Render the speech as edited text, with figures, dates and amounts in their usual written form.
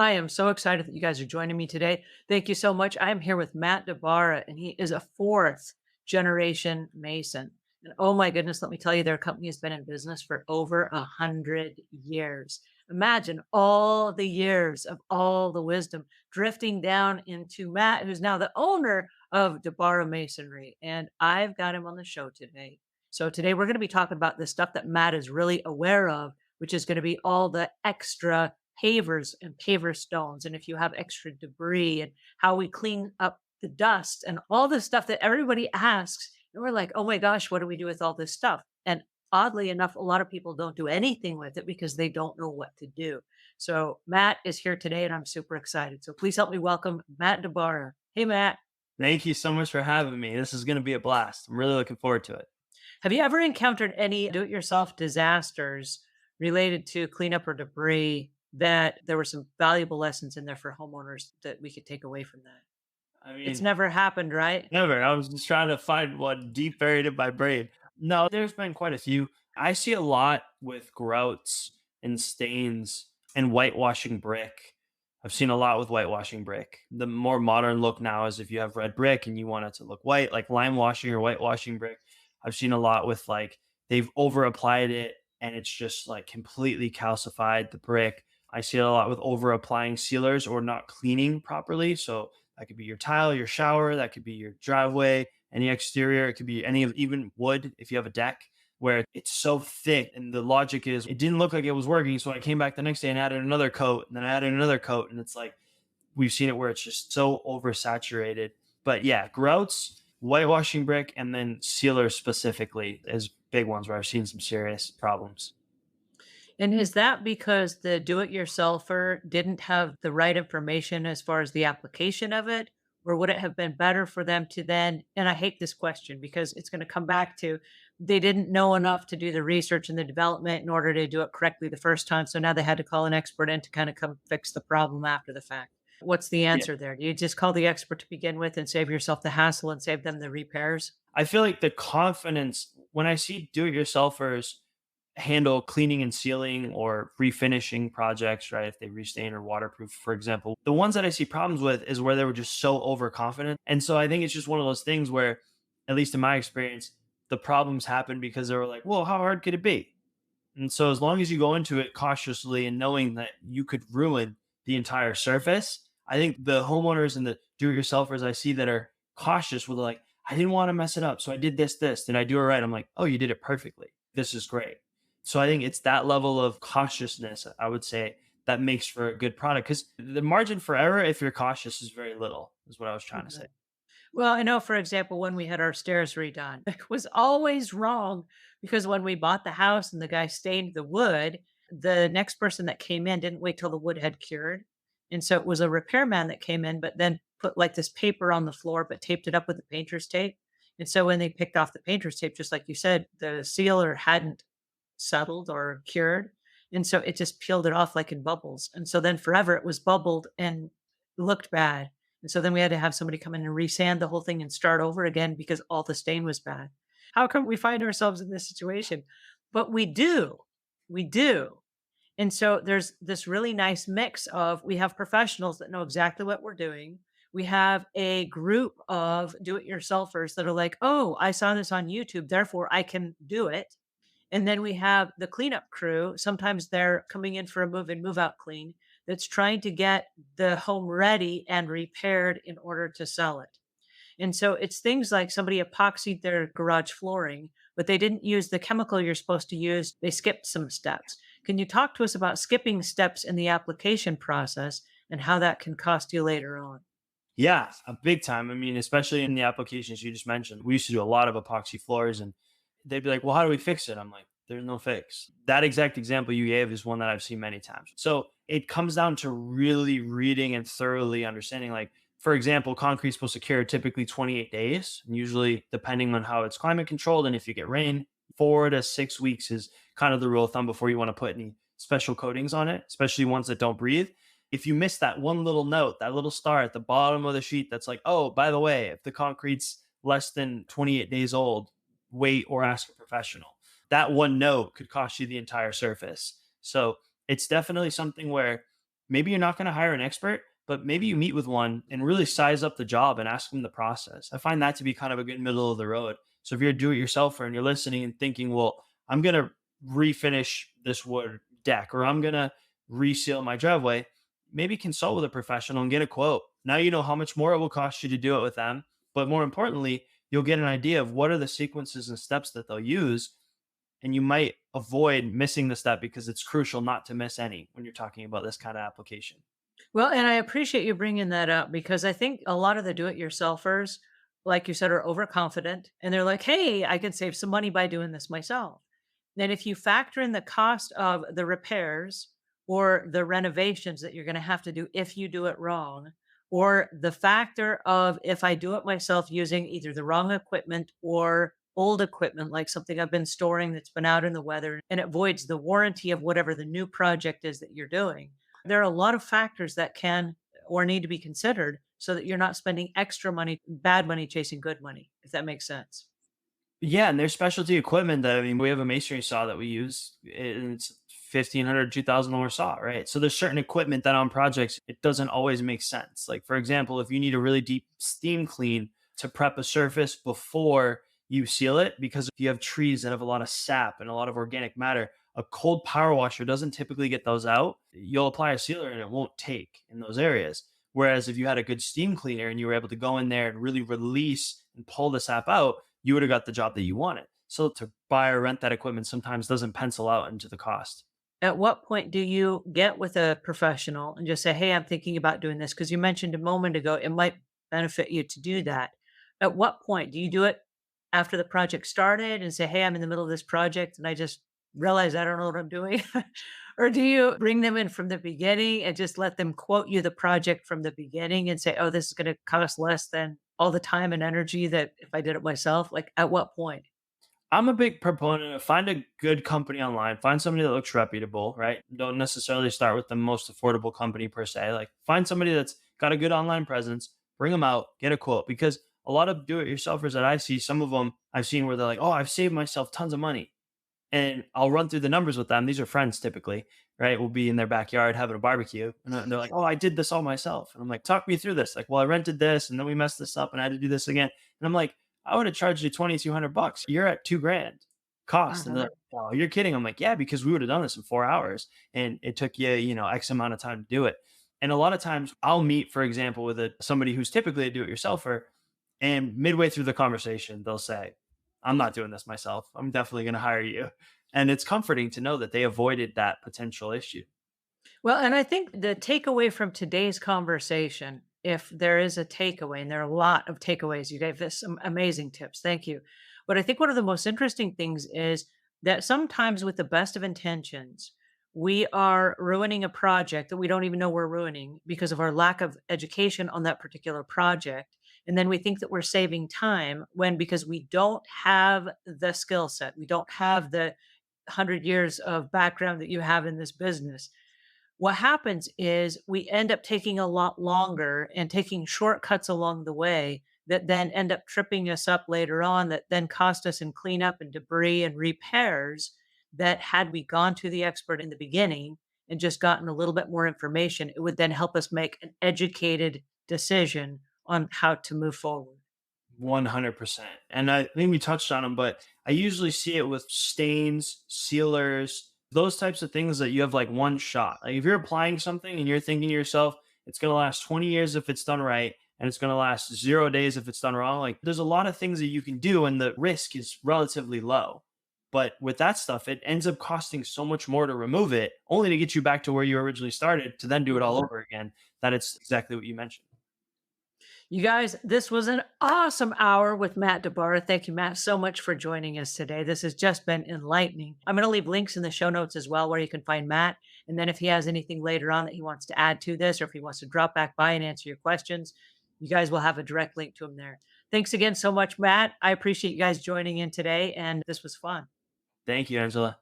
I am so excited that you guys are joining me today. Thank you so much. I am here with Matt Di Bara, and he is a fourth generation Mason. And oh my goodness, let me tell you, their company has been in business for over 100 years. Imagine all the years of all the wisdom drifting down into Matt, who's now the owner of DiBara Masonry. And I've got him on the show today. So today we're going to be talking about the stuff that Matt is really aware of, which is going to be all the extra pavers and paver stones, and if you have extra debris, and how we clean up the dust and all the stuff that everybody asks. And we're like, oh my gosh, what do we do with all this stuff? And oddly enough, a lot of people don't do anything with it because they don't know what to do. So Matt is here today, and I'm super excited. So please help me welcome Matt Di Bara. Hey, Matt. Thank you so much for having me. This is going to be a blast. I'm really looking forward to it. Have you ever encountered any do it yourself disasters related to cleanup or debris that there were some valuable lessons in there for homeowners that we could take away from that? I It's mean, never happened, right? never. I was just trying to find one deep buried in my brain. No, there's been quite a few. I see a lot with grouts and stains and whitewashing brick. I've seen a lot with whitewashing brick. The more modern look now is if you have red brick and you want it to look white, like lime washing or whitewashing brick. I've seen a lot with like they've over applied it and it's just like completely calcified the brick. I see it a lot with over applying sealers or not cleaning properly. So that could be your tile, your shower, that could be your driveway, any exterior. It could be any of even wood if you have a deck where it's so thick. And the logic is it didn't look like it was working. So I came back the next day and added another coat and then I added another coat. And it's like we've seen it where it's just so oversaturated. But yeah, grouts, whitewashing brick, and then sealers specifically as big ones where I've seen some serious problems. And is that because the do-it-yourselfer didn't have the right information as far as the application of it? Or would it have been better for them to then, and I hate this question because it's going to come back to they didn't know enough to do the research and the development in order to do it correctly the first time. So now they had to call an expert in to kind of come fix the problem after the fact. What's the Yeah. answer there? Do you just call the expert to begin with and save yourself the hassle and save them the repairs? I feel like the confidence when I see do it yourselfers handle cleaning and sealing or refinishing projects, right? If they restain or waterproof, for example, the ones that I see problems with is where they were just so overconfident. And so I think it's just one of those things where, at least in my experience, the problems happen because they were like, well, how hard could it be? And so as long as you go into it cautiously and knowing that you could ruin the entire surface, I think the homeowners and the do-it-yourselfers I see that are cautious with like, I didn't want to mess it up. So I did this. Did I do it right? I'm like, oh, you did it perfectly. This is great. So I think it's that level of cautiousness, I would say, that makes for a good product. Because the margin for error, if you're cautious, is very little, is what I was trying to say. Well, I know, for example, when we had our stairs redone, it was always wrong because when we bought the house and the guy stained the wood, the next person that came in didn't wait till the wood had cured. And so it was a repairman that came in, but then put like this paper on the floor, but taped it up with the painter's tape. And so when they picked off the painter's tape, just like you said, the sealer hadn't settled or cured. And so it just peeled it off like in bubbles. And so then forever it was bubbled and looked bad. And so then we had to have somebody come in and resand the whole thing and start over again because all the stain was bad. How come we find ourselves in this situation? But we do. We do. And so there's this really nice mix of we have professionals that know exactly what we're doing. We have a group of do it yourselfers that are like, oh, I saw this on YouTube, therefore I can do it. And then we have the cleanup crew. Sometimes they're coming in for a move in, move out clean that's trying to get the home ready and repaired in order to sell it. And so it's things like somebody epoxied their garage flooring, but they didn't use the chemical you're supposed to use. They skipped some steps. Can you talk to us about skipping steps in the application process and how that can cost you later on? Yeah, a big time. I mean, especially in the applications you just mentioned, we used to do a lot of epoxy floors and they'd be like, well, how do we fix it? I'm like, there's no fix. That exact example you gave is one that I've seen many times. So it comes down to really reading and thoroughly understanding. Like, for example, concrete's supposed to cure typically 28 days. And usually, depending on how it's climate controlled and if you get rain, 4 to 6 weeks is kind of the rule of thumb before you want to put any special coatings on it, especially ones that don't breathe. If you miss that one little note, that little star at the bottom of the sheet that's like, oh, by the way, if the concrete's less than 28 days old, wait or ask a professional. That one note could cost you the entire surface. So it's definitely something where maybe you're not going to hire an expert, but maybe you meet with one and really size up the job and ask them the process. I find that to be kind of a good middle of the road. So if you're a do-it-yourselfer and you're listening and thinking, well, I'm going to refinish this wood deck, or I'm going to reseal my driveway, maybe consult with a professional and get a quote. Now you know how much more it will cost you to do it with them, but more importantly, you'll get an idea of what are the sequences and steps that they'll use, and you might avoid missing the step because it's crucial not to miss any when you're talking about this kind of application. Well, and I appreciate you bringing that up because I think a lot of the do-it-yourselfers, like you said, are overconfident and they're like, "Hey, I can save some money by doing this myself." Then if you factor in the cost of the repairs or the renovations that you're going to have to do if you do it wrong, or the factor of if I do it myself using either the wrong equipment or old equipment, like something I've been storing that's been out in the weather and it voids the warranty of whatever the new project is that you're doing. There are a lot of factors that can or need to be considered so that you're not spending extra money, bad money chasing good money, if that makes sense. Yeah, and there's specialty equipment that, I mean, we have a masonry saw that we use, and it's 1,500, $2,000 saw, right? So there's certain equipment that on projects it doesn't always make sense. Like for example, if you need a really deep steam clean to prep a surface before you seal it, because if you have trees that have a lot of sap and a lot of organic matter, a cold power washer doesn't typically get those out. You'll apply a sealer and it won't take in those areas. Whereas if you had a good steam cleaner and you were able to go in there and really release and pull the sap out, you would have got the job that you wanted. So to buy or rent that equipment sometimes doesn't pencil out into the cost. At what point do you get with a professional and just say, "Hey, I'm thinking about doing this"? Because you mentioned a moment ago, it might benefit you to do that. At what point do you do it after the project started and say, "Hey, I'm in the middle of this project and I just realized I don't know what I'm doing"? Or do you bring them in from the beginning and just let them quote you the project from the beginning and say, "Oh, this is going to cost less than all the time and energy that if I did it myself"? Like at what point? I'm a big proponent of find a good company online, find somebody that looks reputable, right? Don't necessarily start with the most affordable company per se. Like find somebody that's got a good online presence, bring them out, get a quote, because a lot of do-it-yourselfers that I see, some of them I've seen where they're like, "Oh, I've saved myself tons of money." And I'll run through the numbers with them. These are friends typically, right? We'll be in their backyard having a barbecue, and they're like, "Oh, I did this all myself." And I'm like, "Talk me through this." Like, "Well, I rented this, and then we messed this up, and I had to do this again." And I'm like, "I would have charged you $2,200. You're at 2 grand cost." And they're like, "Oh, you're kidding." I'm like, "Yeah, because we would have done this in 4 hours, and it took you, X amount of time to do it." And a lot of times, I'll meet, for example, with somebody who's typically a do-it-yourselfer, and midway through the conversation, they'll say, "I'm not doing this myself. I'm definitely going to hire you." And it's comforting to know that they avoided that potential issue. Well, and I think the takeaway from today's conversation, if there is a takeaway, and there are a lot of takeaways, you gave us some amazing tips. Thank you. But I think one of the most interesting things is that sometimes, with the best of intentions, we are ruining a project that we don't even know we're ruining because of our lack of education on that particular project. And then we think that we're saving time when because we don't have the skill set, we don't have the 100 years of background that you have in this business. What happens is we end up taking a lot longer and taking shortcuts along the way that then end up tripping us up later on that then cost us in cleanup and debris and repairs that had we gone to the expert in the beginning and just gotten a little bit more information, it would then help us make an educated decision on how to move forward. 100%. And I think we touched on them, but I usually see it with stains, sealers, those types of things that you have like one shot. Like if you're applying something and you're thinking to yourself, it's going to last 20 years if it's done right, and it's going to last 0 days if it's done wrong. Like there's a lot of things that you can do, and the risk is relatively low. But with that stuff, it ends up costing so much more to remove it, only to get you back to where you originally started to then do it all over again. That it's exactly what you mentioned. You guys, this was an awesome hour with Matt Di Bara. Thank you, Matt, so much for joining us today. This has just been enlightening. I'm going to leave links in the show notes as well where you can find Matt. And then if he has anything later on that he wants to add to this, or if he wants to drop back by and answer your questions, you guys will have a direct link to him there. Thanks again so much, Matt. I appreciate you guys joining in today, and this was fun. Thank you, Angela.